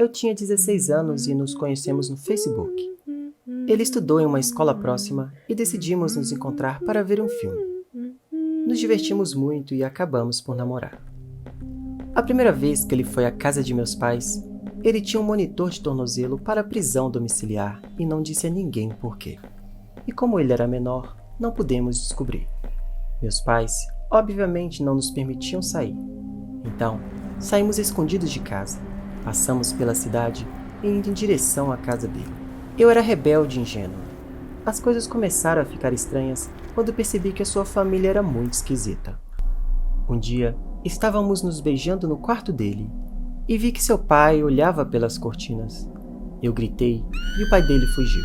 Eu tinha 16 anos e nos conhecemos no Facebook. Ele estudou em uma escola próxima e decidimos nos encontrar para ver um filme. Nos divertimos muito e acabamos por namorar. A primeira vez que ele foi à casa de meus pais, ele tinha um monitor de tornozelo para prisão domiciliar e não disse a ninguém por quê. E como ele era menor, não pudemos descobrir. Meus pais, obviamente, não nos permitiam sair. Então, saímos escondidos de casa, passamos pela cidade e indo em direção à casa dele. Eu era rebelde e ingênuo. As coisas começaram a ficar estranhas quando percebi que a sua família era muito esquisita. Um dia, estávamos nos beijando no quarto dele e vi que seu pai olhava pelas cortinas. Eu gritei e o pai dele fugiu.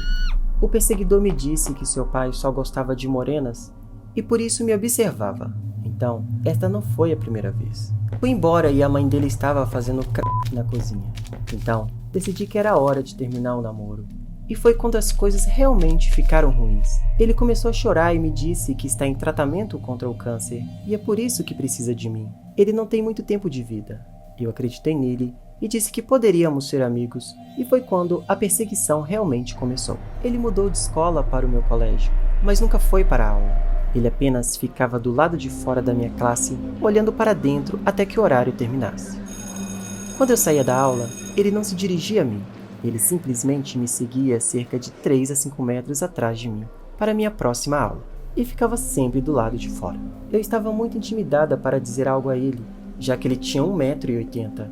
O perseguidor me disse que seu pai só gostava de morenas e por isso me observava. Então, esta não foi a primeira vez. Fui embora e a mãe dele estava fazendo na cozinha. Então, decidi que era hora de terminar o namoro. E foi quando as coisas realmente ficaram ruins. Ele começou a chorar e me disse que está em tratamento contra o câncer e é por isso que precisa de mim. Ele não tem muito tempo de vida. Eu acreditei nele e disse que poderíamos ser amigos, e foi quando a perseguição realmente começou. Ele mudou de escola para o meu colégio, mas nunca foi para a aula. Ele apenas ficava do lado de fora da minha classe, olhando para dentro até que o horário terminasse. Quando eu saía da aula, ele não se dirigia a mim. Ele simplesmente me seguia cerca de 3 a 5 metros atrás de mim, para minha próxima aula, e ficava sempre do lado de fora. Eu estava muito intimidada para dizer algo a ele, já que ele tinha 1,80 m.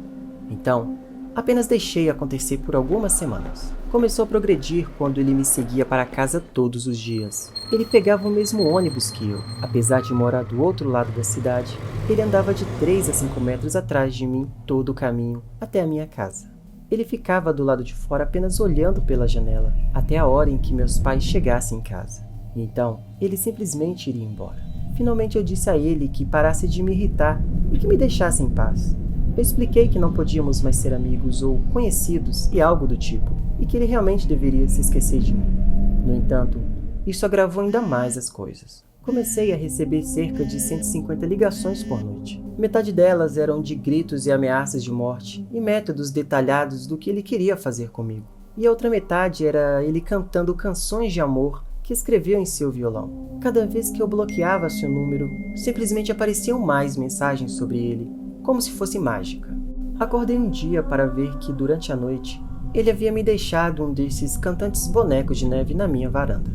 Então, apenas deixei acontecer por algumas semanas. Começou a progredir quando ele me seguia para casa todos os dias. Ele pegava o mesmo ônibus que eu. Apesar de morar do outro lado da cidade, ele andava de 3 a 5 metros atrás de mim todo o caminho até a minha casa. Ele ficava do lado de fora apenas olhando pela janela, até a hora em que meus pais chegassem em casa. E então, ele simplesmente iria embora. Finalmente eu disse a ele que parasse de me irritar e que me deixasse em paz. Eu expliquei que não podíamos mais ser amigos ou conhecidos e algo do tipo, e que ele realmente deveria se esquecer de mim. No entanto, isso agravou ainda mais as coisas. Comecei a receber cerca de 150 ligações por noite. Metade delas eram de gritos e ameaças de morte e métodos detalhados do que ele queria fazer comigo. E a outra metade era ele cantando canções de amor que escreveu em seu violão. Cada vez que eu bloqueava seu número, simplesmente apareciam mais mensagens sobre ele, como se fosse mágica. Acordei um dia para ver que, durante a noite, ele havia me deixado um desses cantantes bonecos de neve na minha varanda.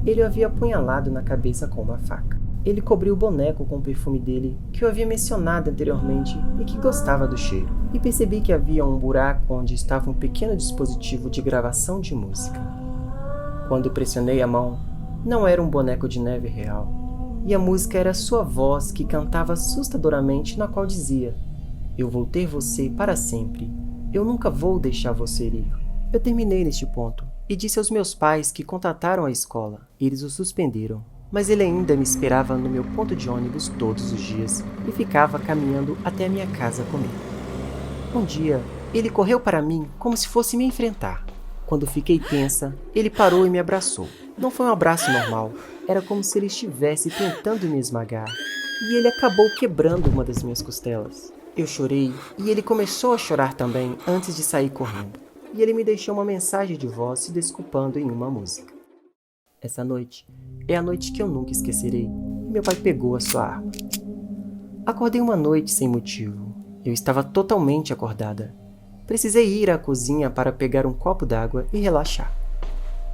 Ele o havia apunhalado na cabeça com uma faca. Ele cobriu o boneco com o perfume dele, que eu havia mencionado anteriormente e que gostava do cheiro. E percebi que havia um buraco onde estava um pequeno dispositivo de gravação de música. Quando pressionei a mão, não era um boneco de neve real. E a música era sua voz que cantava assustadoramente, na qual dizia: "Eu vou ter você para sempre. Eu nunca vou deixar você ir." Eu terminei neste ponto e disse aos meus pais que contataram a escola. Eles o suspenderam, mas ele ainda me esperava no meu ponto de ônibus todos os dias e ficava caminhando até a minha casa comigo. Um dia, ele correu para mim como se fosse me enfrentar. Quando fiquei tensa, ele parou e me abraçou. Não foi um abraço normal, era como se ele estivesse tentando me esmagar, e ele acabou quebrando uma das minhas costelas. Eu chorei e ele começou a chorar também antes de sair correndo, e ele me deixou uma mensagem de voz se desculpando em uma música. Essa noite é a noite que eu nunca esquecerei, e meu pai pegou a sua arma. Acordei uma noite sem motivo. Eu estava totalmente acordada. Precisei ir à cozinha para pegar um copo d'água e relaxar.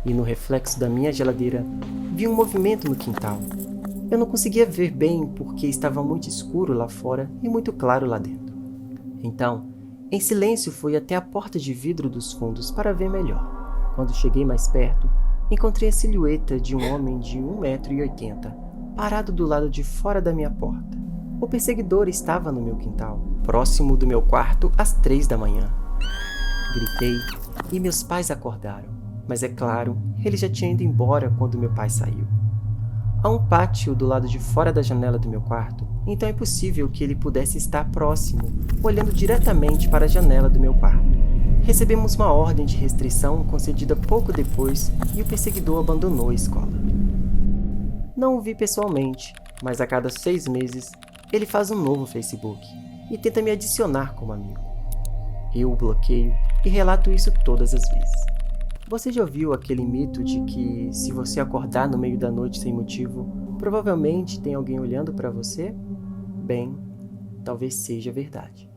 E no reflexo da minha geladeira, vi um movimento no quintal. Eu não conseguia ver bem porque estava muito escuro lá fora e muito claro lá dentro. Então, em silêncio fui até a porta de vidro dos fundos para ver melhor. Quando cheguei mais perto, encontrei a silhueta de um homem de 1,80 m, parado do lado de fora da minha porta. O perseguidor estava no meu quintal, próximo do meu quarto às 3 da manhã. Gritei e meus pais acordaram, mas é claro, ele já tinha ido embora quando meu pai saiu. Há um pátio do lado de fora da janela do meu quarto, então é possível que ele pudesse estar próximo, olhando diretamente para a janela do meu quarto. Recebemos uma ordem de restrição concedida pouco depois e o perseguidor abandonou a escola. Não o vi pessoalmente, mas a cada 6 meses ele faz um novo Facebook e tenta me adicionar como amigo. eu o bloqueio e relato isso todas as vezes. Você já ouviu aquele mito de que, se você acordar no meio da noite sem motivo, provavelmente tem alguém olhando para você? Bem, talvez seja verdade.